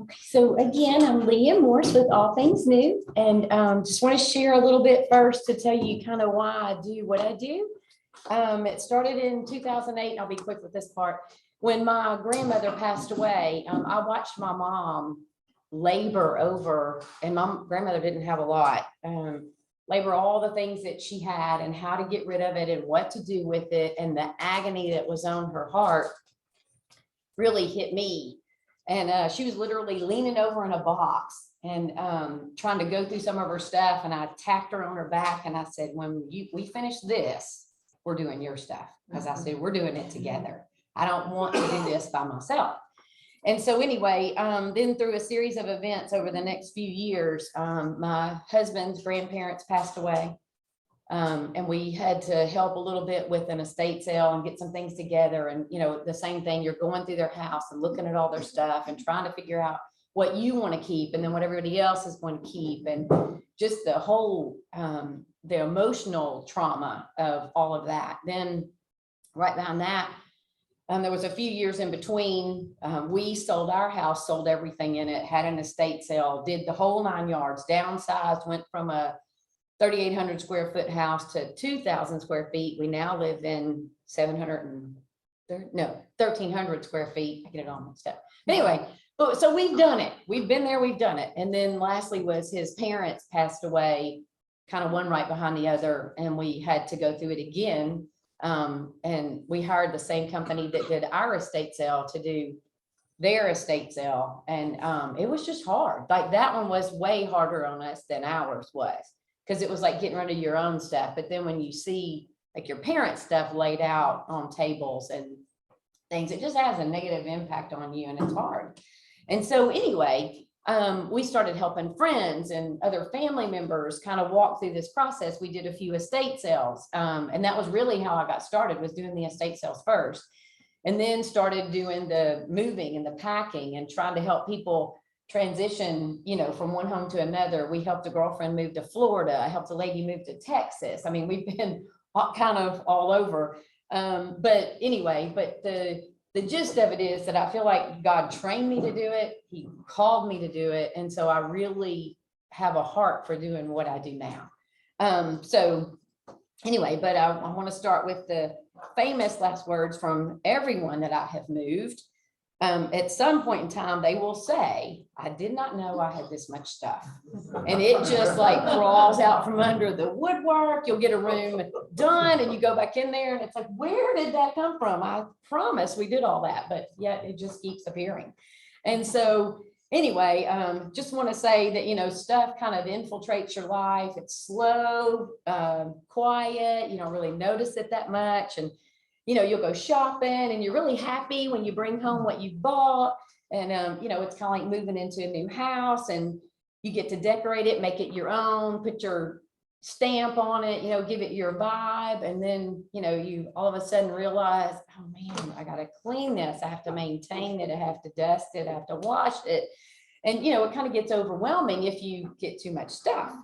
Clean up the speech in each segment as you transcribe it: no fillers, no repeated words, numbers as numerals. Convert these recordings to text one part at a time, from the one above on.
Okay, so again, I'm Leah Morse with All Things New, and just want to share a little bit first to tell you kind of why I do what I do. It started in 2008, and I'll be quick with this part. When my grandmother passed away, I watched my mom labor over, and my grandmother didn't have a lot, labor all the things that she had and how to get rid of it and what to do with it, and the agony that was on her heart really hit me. And she was literally leaning over in a box and trying to go through some of her stuff. And I tapped her on her back and I said, when we finish this, we're doing your stuff. As I said, we're doing it together. I don't want to do this by myself. And so anyway, then through a series of events over the next few years, my husband's grandparents passed away. And we had to help a little bit with an estate sale and get some things together. And, you know, the same thing, you're going through their house and looking at all their stuff and trying to figure out what you want to keep and then what everybody else is going to keep. And just the whole, the emotional trauma of all of that. Then right behind that, there was a few years in between. We sold our house, sold everything in it, had an estate sale, did the whole 9 yards, downsized, went from a 3,800 square foot house to 2,000 square feet. We now live in 1,300 square feet. I get it all mixed up. But anyway, so we've done it. We've been there, we've done it. And then lastly was his parents passed away, kind of one right behind the other. And we had to go through it again. And we hired the same company that did our estate sale to do their estate sale. And it was just hard. Like that one was way harder on us than ours was, because it was like getting rid of your own stuff. But then when you see like your parents' stuff laid out on tables and things, it just has a negative impact on you and it's hard. And so anyway, we started helping friends and other family members kind of walk through this process. We did a few estate sales. And that was really how I got started, was doing the estate sales first, and then started doing the moving and the packing and trying to help people transition, you know, from one home to another. We helped a girlfriend move to Florida. I helped a lady move to Texas. I mean, we've been kind of all over. But anyway, but the gist of it is that I feel like God trained me to do it. He called me to do it. And so I really have a heart for doing what I do now. So anyway, but I want to start with the famous last words from everyone that I have moved. At some point in time, they will say, I did not know I had this much stuff. And it just like crawls out from under the woodwork. You'll get a room done and you go back in there and it's like, where did that come from? I promise we did all that, but yet it just keeps appearing. And so anyway, just want to say that, you know, stuff kind of infiltrates your life. It's slow, quiet. You don't really notice it that much. And you know, you'll go shopping and you're really happy when you bring home what you bought. And, you know, it's kind of like moving into a new house and you get to decorate it, make it your own, put your stamp on it, you know, give it your vibe. And then, you know, you all of a sudden realize, oh man, I got to clean this. I have to maintain it. I have to dust it. I have to wash it. And, you know, it kind of gets overwhelming if you get too much stuff.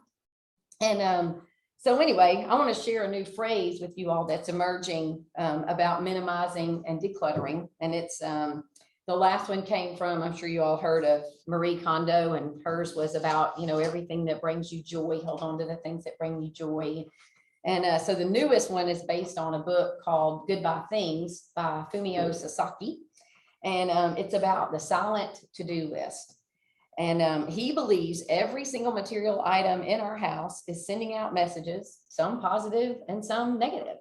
And, so anyway, I want to share a new phrase with you all that's emerging about minimizing and decluttering. And it's the last one came from, I'm sure you all heard of Marie Kondo, and hers was about, you know, everything that brings you joy. Hold on to the things that bring you joy. And so the newest one is based on a book called Goodbye Things by Fumio Sasaki. And it's about the silent to-do list. And he believes every single material item in our house is sending out messages, some positive and some negative.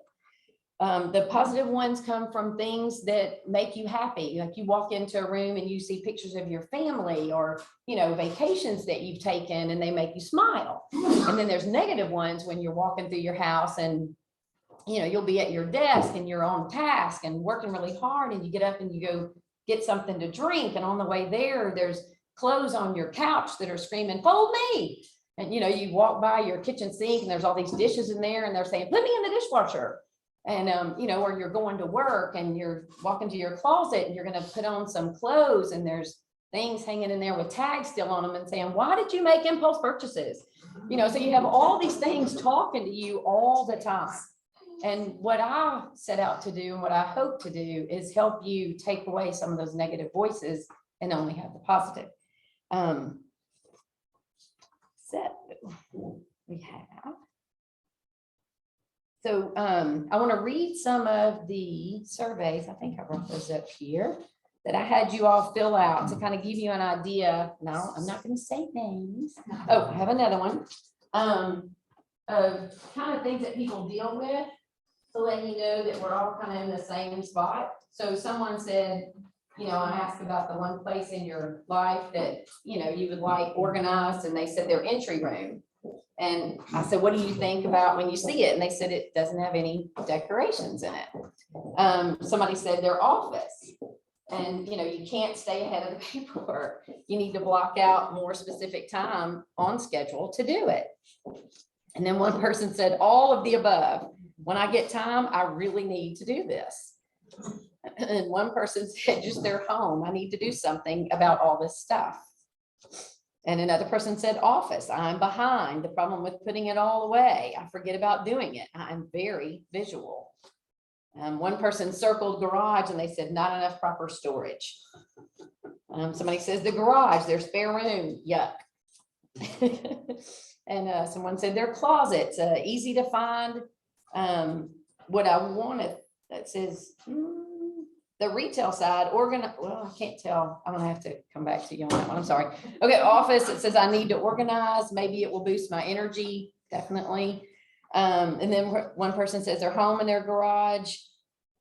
The positive ones come from things that make you happy. Like you walk into a room and you see pictures of your family or, you know, vacations that you've taken and they make you smile. And then there's negative ones when you're walking through your house and, you know, you'll be at your desk and you're on task and working really hard and you get up and you go get something to drink. And on the way there, there's clothes on your couch that are screaming, fold me. And, you know, you walk by your kitchen sink and there's all these dishes in there and they're saying, put me in the dishwasher. And, you know, or you're going to work and you're walking to your closet and you're going to put on some clothes and there's things hanging in there with tags still on them and saying, why did you make impulse purchases? You know, so you have all these things talking to you all the time. And what I set out to do and what I hope to do is help you take away some of those negative voices and only have the positive. So we have. So I want to read some of the surveys. I think I wrote those up here that I had you all fill out to kind of give you an idea. No, I'm not going to say names. Oh, I have another one of kind of things that people deal with to let you know that we're all kind of in the same spot. So someone said, you know, I asked about the one place in your life that, you know, you would like organized, and they said their entry room. And I said, what do you think about when you see it? And they said it doesn't have any decorations in it. Somebody said their office. And, you know, you can't stay ahead of the paperwork. You need to block out more specific time on schedule to do it. And then one person said all of the above. When I get time, I really need to do this. And one person said just their home. I need to do something about all this stuff. And another person said office. I'm behind. The problem with putting it all away. I forget about doing it. I'm very visual. One person circled garage and they said not enough proper storage. Somebody says the garage, their spare room, yuck. And someone said their closets, easy to find. What I wanted, that says the retail side, well, I can't tell. I'm gonna have to come back to you on that one. I'm sorry. Okay, office, it says I need to organize. Maybe it will boost my energy, definitely. And then one person says their home and their garage.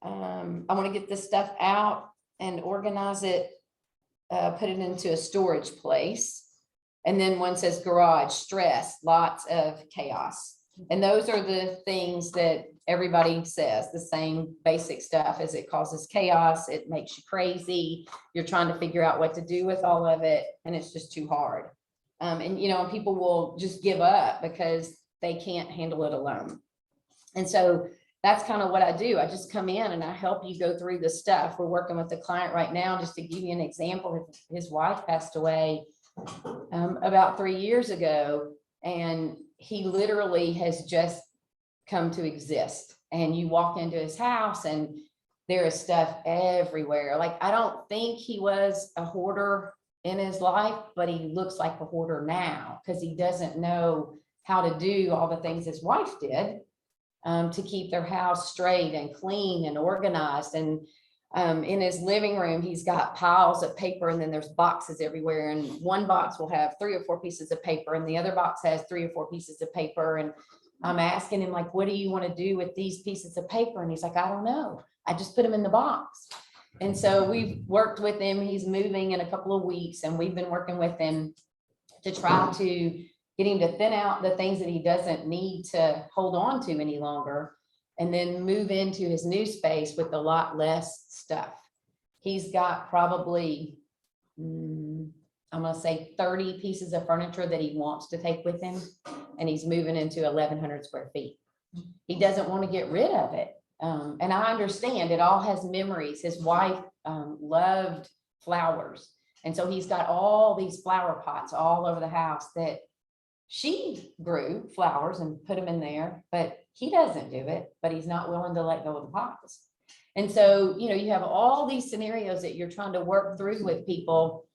I want to get this stuff out and organize it, put it into a storage place. And then one says garage, stress, lots of chaos. And those are the things that everybody says, the same basic stuff, as it causes chaos. It makes you crazy. You're trying to figure out what to do with all of it, and it's just too hard. And, you know, people will just give up because they can't handle it alone. And so that's kind of what I do. I just come in and I help you go through the stuff. We're working with the client right now, just to give you an example. His wife passed away about 3 years ago, and he literally has just come to exist. And you walk into his house and there is stuff everywhere. Like, I don't think he was a hoarder in his life, but he looks like a hoarder now because he doesn't know how to do all the things his wife did to keep their house straight and clean and organized. And in his living room, he's got piles of paper, and then there's boxes everywhere. And one box will have 3 or 4 pieces of paper, and the other box has 3 or 4 pieces of paper. And I'm asking him, like, what do you want to do with these pieces of paper? And he's like, I don't know. I just put them in the box. And so we've worked with him. He's moving in a couple of weeks, and we've been working with him to try to get him to thin out the things that he doesn't need to hold on to any longer, and then move into his new space with a lot less stuff. He's got probably, I'm going to say 30 pieces of furniture that he wants to take with him, and he's moving into 1,100 square feet. He doesn't want to get rid of it. And I understand it all has memories. His wife loved flowers. And so he's got all these flower pots all over the house that she grew flowers and put them in there, but he doesn't do it, but he's not willing to let go of the pots. And so, you know, you have all these scenarios that you're trying to work through with people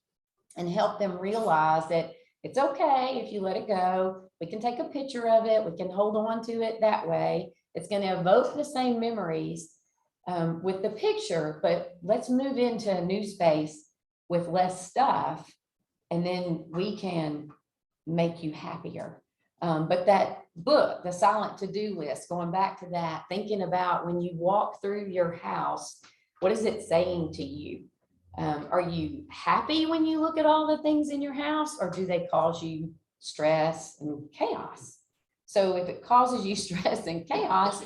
and help them realize that it's okay if you let it go. We can take a picture of it. We can hold on to it that way. It's going to evoke the same memories with the picture, but let's move into a new space with less stuff, and then we can make you happier. But that book, The Silent To-Do List, going back to that, thinking about when you walk through your house, what is it saying to you? Are you happy when you look at all the things in your house, or do they cause you stress and chaos? So if it causes you stress and chaos,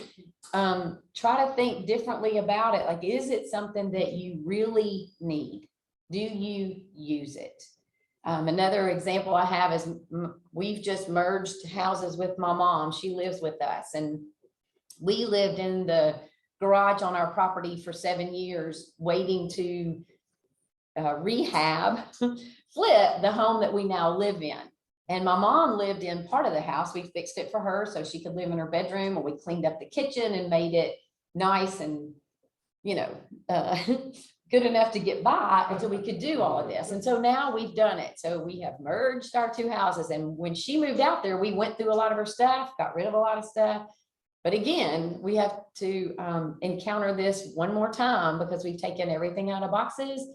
try to think differently about it. Like, is it something that you really need? Do you use it? Another example I have is we've just merged houses with my mom. She lives with us, and we lived in the garage on our property for 7 years, waiting to rehab, flip the home that we now live in. And my mom lived in part of the house. We fixed it for her so she could live in her bedroom, and we cleaned up the kitchen and made it nice and, you know, good enough to get by until we could do all of this. And so now we've done it. So we have merged our two houses. And when she moved out there, we went through a lot of her stuff, got rid of a lot of stuff. But again, we have to encounter this one more time because we've taken everything out of boxes.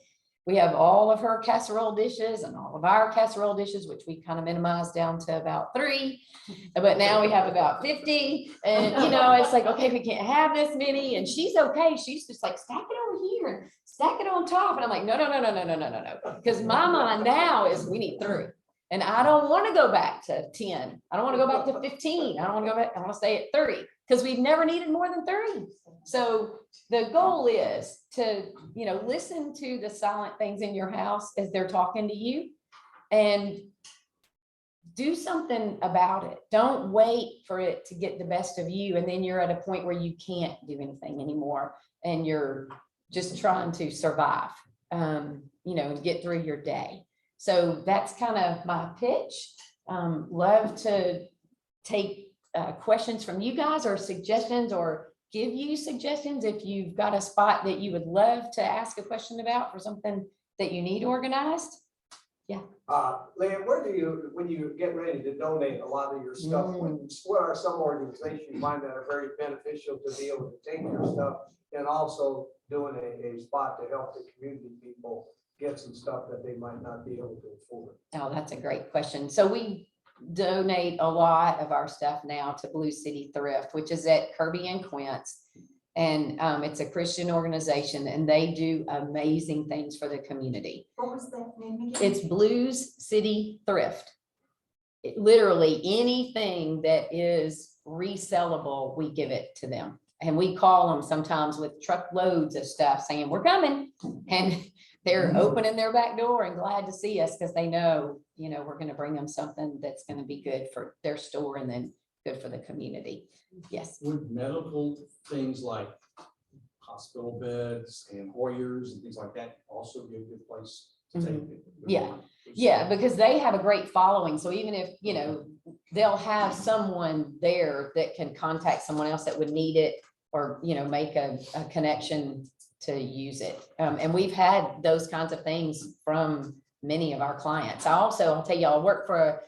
We have all of her casserole dishes and all of our casserole dishes, which we kind of minimized down to about 3. But now we have about 50. And, you know, it's like, okay, we can't have this many. And she's okay. She's just like, stack it over here and stack it on top. And I'm like, no. Because my mind now is we need 3. And I don't want to go back to 10. I don't want to go back to 15. I don't want to go back. I want to stay at 3 because we've never needed more than 3. So the goal is to, you know, listen to the silent things in your house as they're talking to you and do something about it. Don't wait for it to get the best of you. And then you're at a point where you can't do anything anymore and you're just trying to survive, you know, and get through your day. So that's kind of my pitch. Love to take questions from you guys or suggestions or give you suggestions if you've got a spot that you would love to ask a question about for something that you need organized. Yeah. Leah, where do you, when you get ready to donate a lot of your stuff, what are some organizations you find that are very beneficial to be able to take your stuff and also doing a spot to help the community people get some stuff that they might not be able to afford? Oh, that's a great question. So we donate a lot of our stuff now to Blue City Thrift, which is at Kirby and Quince. And it's a Christian organization and they do amazing things for the community. What was that name again? It's Blues City Thrift. Literally anything that is resellable, we give it to them. And we call them sometimes with truckloads of stuff saying, we're coming. And they're opening their back door and glad to see us because they know, you know, we're going to bring them something that's going to be good for their store and then good for the community. Yes. Would medical things like hospital beds and Hoyers and things like that also be a good place to take it? Yeah, because they have a great following. So even if, you know, they'll have someone there that can contact someone else that would need it or, you know, make a connection to use it. And we've had those kinds of things from many of our clients. I'll tell you, I work for a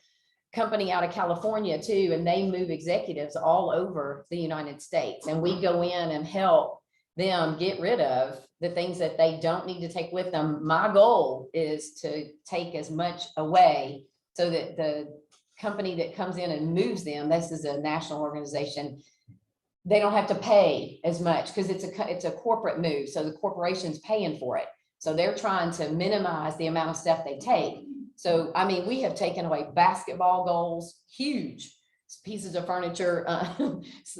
company out of California too, and they move executives all over the United States. And we go in and help them get rid of the things that they don't need to take with them. My goal is to take as much away so that the company that comes in and moves them, this is a national organization, they don't have to pay as much because it's a corporate move. So the corporation's paying for it. So they're trying to minimize the amount of stuff they take. So, I mean, we have taken away basketball goals, huge pieces of furniture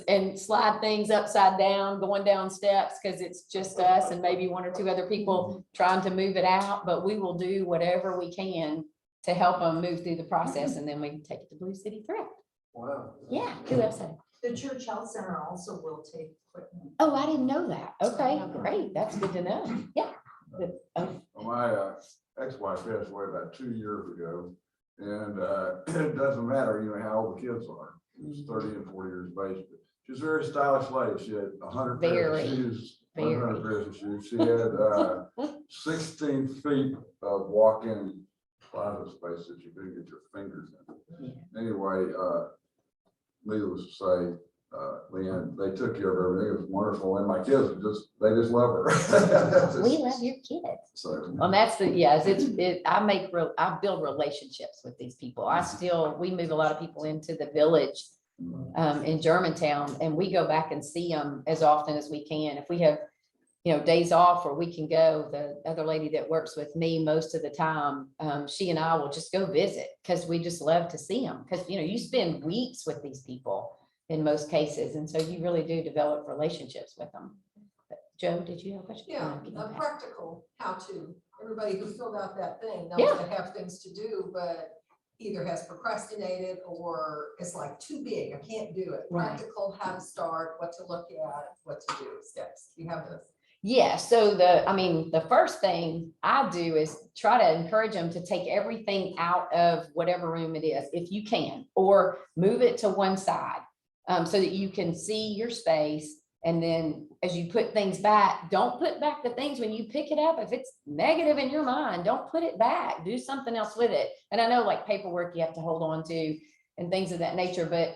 and slide things upside down, going down steps because it's just us and maybe 1 or 2 other people trying to move it out. But we will do whatever we can to help them move through the process. And then we can take it to Blue City Thrift. Wow. Yeah. Who else? The Church Health Center also will take equipment. Oh, I didn't know that. Okay, great. That's good to know. Yeah. My ex-wife passed away about 2 years ago, and it doesn't matter, you know, how old the kids are. She's 30 and 40 years of age. But she's a very stylish lady. She had 100 pairs of shoes, 100 pairs of shoes. She had 16 feet of walk-in closet space that you could get your fingers in. Yeah. Anyway, needless to say, Leanne, they took care of everything. It was wonderful, and my kids they just love her. We love your kids. So, Well, that's the, yes, I build relationships with these people. We move a lot of people into the village in Germantown, and we go back and see them as often as we can. If we have, you know, days off where we can go, the other lady that works with me most of the time, she and I will just go visit because we just love to see them. Because, you know, you spend weeks with these people in most cases. And so you really do develop relationships with them. But Joe, did you have a question? Yeah, a practical how-to. Everybody who filled out that thing knows Yeah. they have things to do, but either has procrastinated or it's like too big. I can't do it. Right. Practical how to start, what to look at, what to do, steps. You have this. Yeah, so I mean, the first thing I do is try to encourage them to take everything out of whatever room it is, if you can, or move it to one side, so that you can see your space. And then as you put things back, don't put back the things when you pick it up. If it's negative in your mind, don't put it back. Do something else with it. And I know like paperwork you have to hold on to and things of that nature, but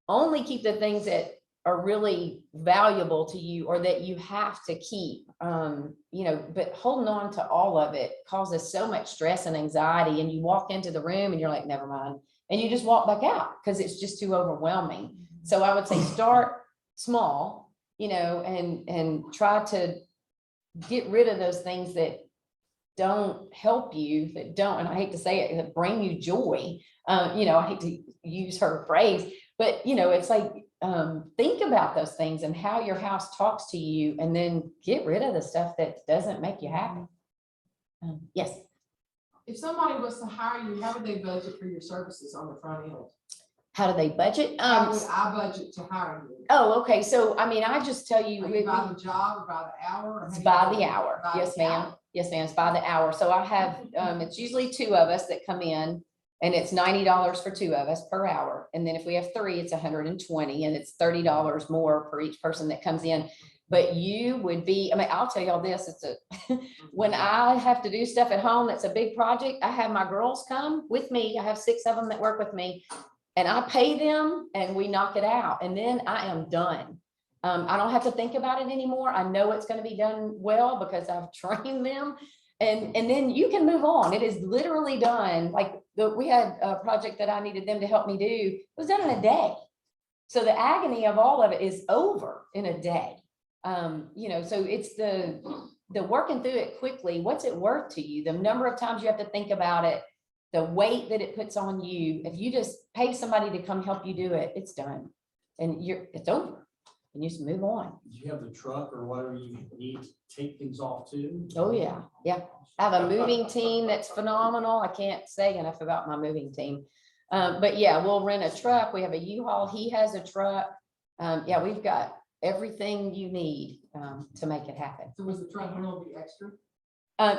only keep the things that are really valuable to you or that you have to keep, you know, but holding on to all of it causes so much stress and anxiety. And you walk into the room and you're like, never mind. And you just walk back out because it's just too overwhelming. So I would say start small, you know, and try to get rid of those things that don't help you, that don't, and I hate to say it, that bring you joy. You know, I hate to use her phrase, but you know, it's like, think about those things and how your house talks to you, and then get rid of the stuff that doesn't make you happy. Yes. If somebody was to hire you, how would they budget for your services on the front end? How do they budget? How would I budget to hire you? Oh, okay. So, I mean, I just tell you, Like by the job or by the hour? Or it's how do by you the do it? hour. By Yes, the ma'am. hour? Yes, ma'am. It's by the hour. So I have, it's usually 2 of us that come in, and it's $90 for 2 of us per hour. And then if we have 3, it's $120, and it's $30 more per each person that comes in. But you would be, I mean, I'll tell y'all this, it's a, when I have to do stuff at home, that's a big project. I have my girls come with me. I have 6 of them that work with me, and I pay them and we knock it out. And then I am done. I don't have to think about it anymore. I know it's going to be done well because I've trained them. And then you can move on. It is literally done. Like we had a project that I needed them to help me do. It was done in a day. So the agony of all of it is over in a day. You know, so it's the working through it quickly. What's it worth to you? The number of times you have to think about it, the weight that it puts on you. If you just pay somebody to come help you do it, it's done, and it's over, and you just move on. Do you have the truck or whatever you need to take things off to? Oh yeah, yeah. I have a moving team that's phenomenal. I can't say enough about my moving team. But yeah, we'll rent a truck. We have a U-Haul. He has a truck. Yeah, we've got everything you need to make it happen. So was the truck will be extra?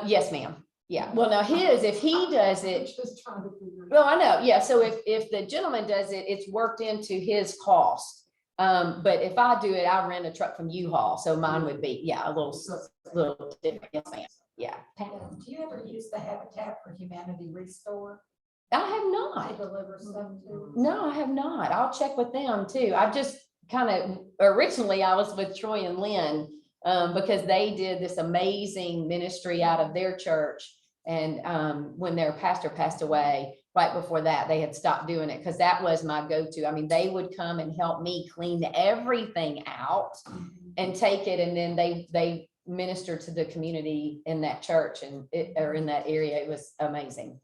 Yes, ma'am. Yeah. Well, now if he does it, Just trying to figure it out. well, I know. Yeah. So if the gentleman does it, it's worked into his cost. But if I do it, I rent a truck from U-Haul. So mine would be, yeah, a little different. Yes, ma'am. Yeah. Do you ever use the Habitat for Humanity Restore I have to not. deliver stuff to? No, I have not. I'll check with them too. I just kind of, originally I was with Troy and Lynn, because they did this amazing ministry out of their church. And when their pastor passed away, right before that, they had stopped doing it because that was my go-to. I mean, they would come and help me clean everything out and take it. And then they ministered to the community in that church or in that area. It was amazing.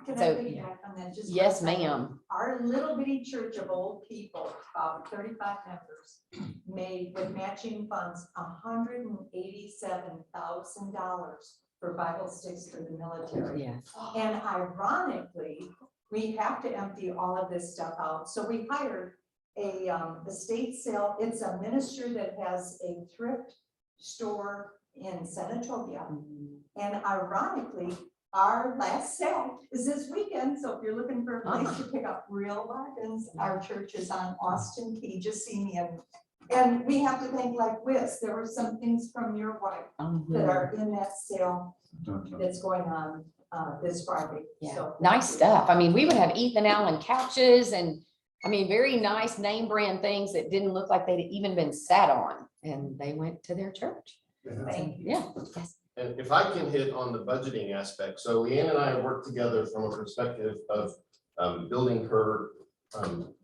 Can I So, piggyback on that just for a Yes, second? ma'am. Our little bitty church of old people, about 35 members, made with matching funds $187,000 for Bible sticks for the military. Yeah. And ironically, we have to empty all of this stuff out. So we hired a estate sale. It's a minister that has a thrift store in Senatobia. And ironically, our last sale is this weekend. So if you're looking for a place to pick up real bargains, our church is on Austin Key. Just see me. And we have to think like this. There were some things from your wife that are in that sale that's going on this Friday. Yeah, So nice stuff. I mean, we would have Ethan Allen couches and I mean, very nice name brand things that didn't look like they'd even been sat on, and they went to their church. Thank you. Yeah. Yes. And if I can hit on the budgeting aspect, so Leanne and I have worked together from a perspective of building her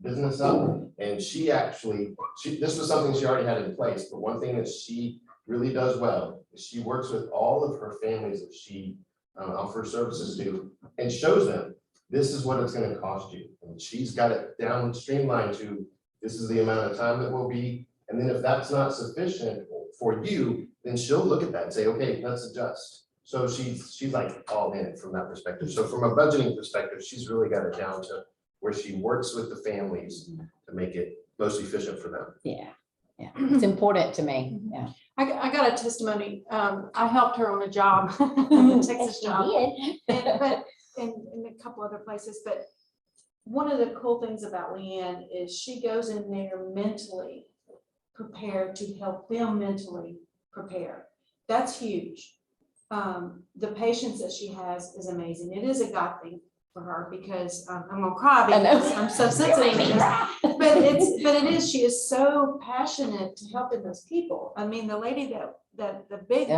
business up. And she this was something she already had in place, but one thing that she really does well is she works with all of her families that she offers services to and shows them, this is what it's going to cost you. And she's got it down streamlined to, this is the amount of time that will be. And then if that's not sufficient for you, then she'll look at that and say, okay, let's adjust. So she's like all in it from that perspective. So from a budgeting perspective, she's really got it down to where she works with the families to make it most efficient for them. Yeah. Yeah, it's important to me, yeah. I got a testimony. I helped her on a job, a Texas job. But in a couple other places, but one of the cool things about Leanne is she goes in there mentally prepared to help them mentally prepare. That's huge. The patience that she has is amazing. It is a God thing for her because I'm gonna cry because I'm so sensitive. But it is, she is so passionate to helping those people. I mean, the lady that the big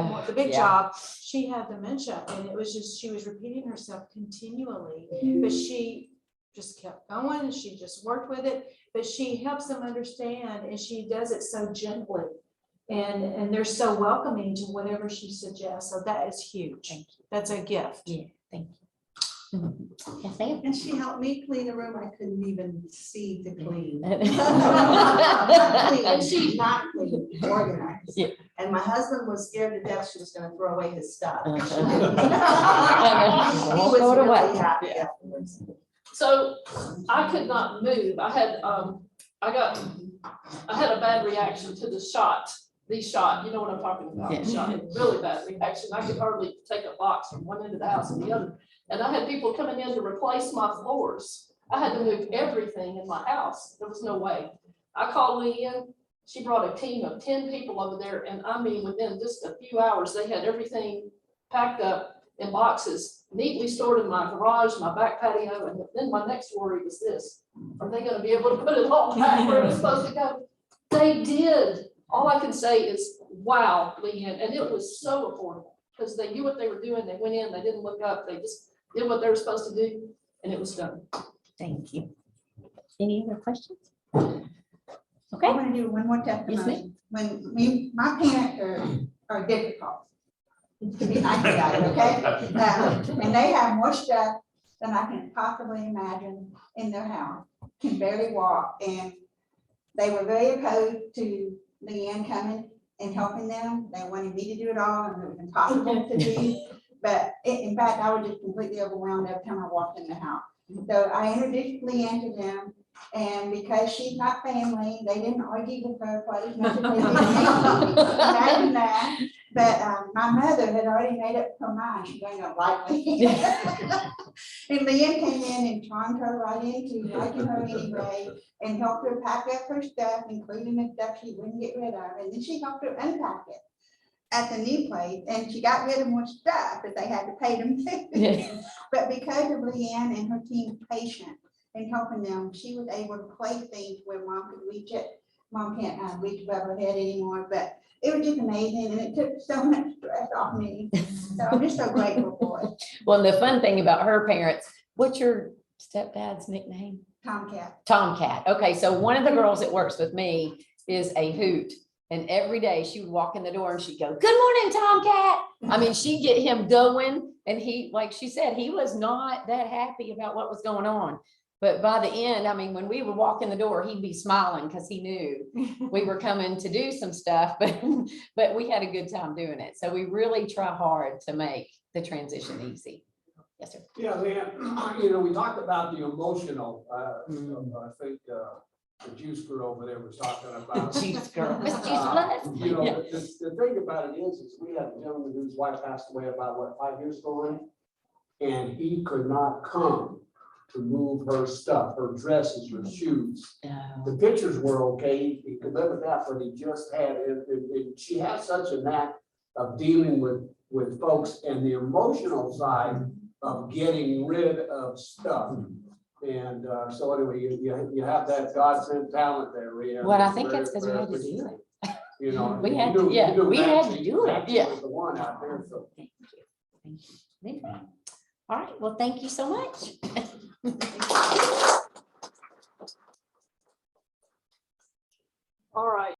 job, she had dementia, and it was just, she was repeating herself continually, but she just kept going and she just worked with it, but she helps them understand, and she does it so gently, and they're so welcoming to whatever she suggests. So that is huge. That's a gift. Yeah, thank you. Yes, ma'am. And she helped me clean a room I couldn't even see to clean. And she's not clean, organized. Yeah. And my husband was scared to death she was gonna throw away his stuff. He was really happy afterwards. So I could not move. I had a bad reaction to the shot, you know what I'm talking about, the shot, really bad reaction. I could hardly take a box from one end of the house to the other. And I had people coming in to replace my floors. I had to move everything in my house. There was no way. I called Leanne. She brought a team of 10 people over there. And I mean, within just a few hours, they had everything packed up in boxes, neatly stored in my garage, my back patio. And then my next worry was this: are they going to be able to put it all back where it's supposed to go? They did. All I can say is, wow, Leanne. And it was so affordable because they knew what they were doing. They went in, they didn't look up. They just did what they were supposed to do, and it was done. Thank you. Any other questions? I'm Okay. gonna do one more testimony. When my parents are difficult, to be nice about it, okay? And they have more stuff than I can possibly imagine in their house, can barely walk, and they were very opposed to Leanne coming and helping them. They wanted me to do it all, and it was impossible to do. But in fact, I was just completely overwhelmed every time I walked in the house. So I introduced Leanne to them, and because she's not family, they didn't argue with her quite as much as they did me. Imagine that. But my mother had already made up her mind, she wasn't like me. And Leanne came in and charmed her right into liking her anyway, and helped her pack up her stuff, including the stuff she wouldn't get rid of. And then she helped her unpack it at the new place, and she got rid of more stuff that they had to pay them to. But because of Leanne and her team's patience in helping them, she was able to place things where Mom could reach it. Mom can't reach above her head anymore, but it was just amazing, and it took so much stress off me. So I'm just so grateful for it. Well, the fun thing about her parents, what's your stepdad's nickname? Tomcat. Tomcat. Okay, so one of the girls that works with me is a hoot. And every day she would walk in the door and she'd go, "Good morning, Tomcat." I mean, she'd get him going, and he, like she said, he was not that happy about what was going on. But by the end, I mean, when we would walk in the door, he'd be smiling because he knew we were coming to do some stuff, but we had a good time doing it. So we really try hard to make the transition easy. Yes, sir. Yeah, Leanne, we talked about the emotional, I think, the juice girl over there was talking about. Juice girl. Miss Juice Plus. Yeah. The thing about it is we had a gentleman whose wife passed away about, 5 years ago, Lenny? And he could not come to move her stuff, her dresses, her shoes. The pictures were okay, he could live with that, but he just had, she has such a knack of dealing with folks and the emotional side of getting rid of stuff. And so anyway, you have that God-sent talent there, Rhea. Well, I think that's because we had to do it. You know, We had to, yeah, we had to do it, yeah. The one out there, so. Thank you. Thank you. All right, well, thank you so much.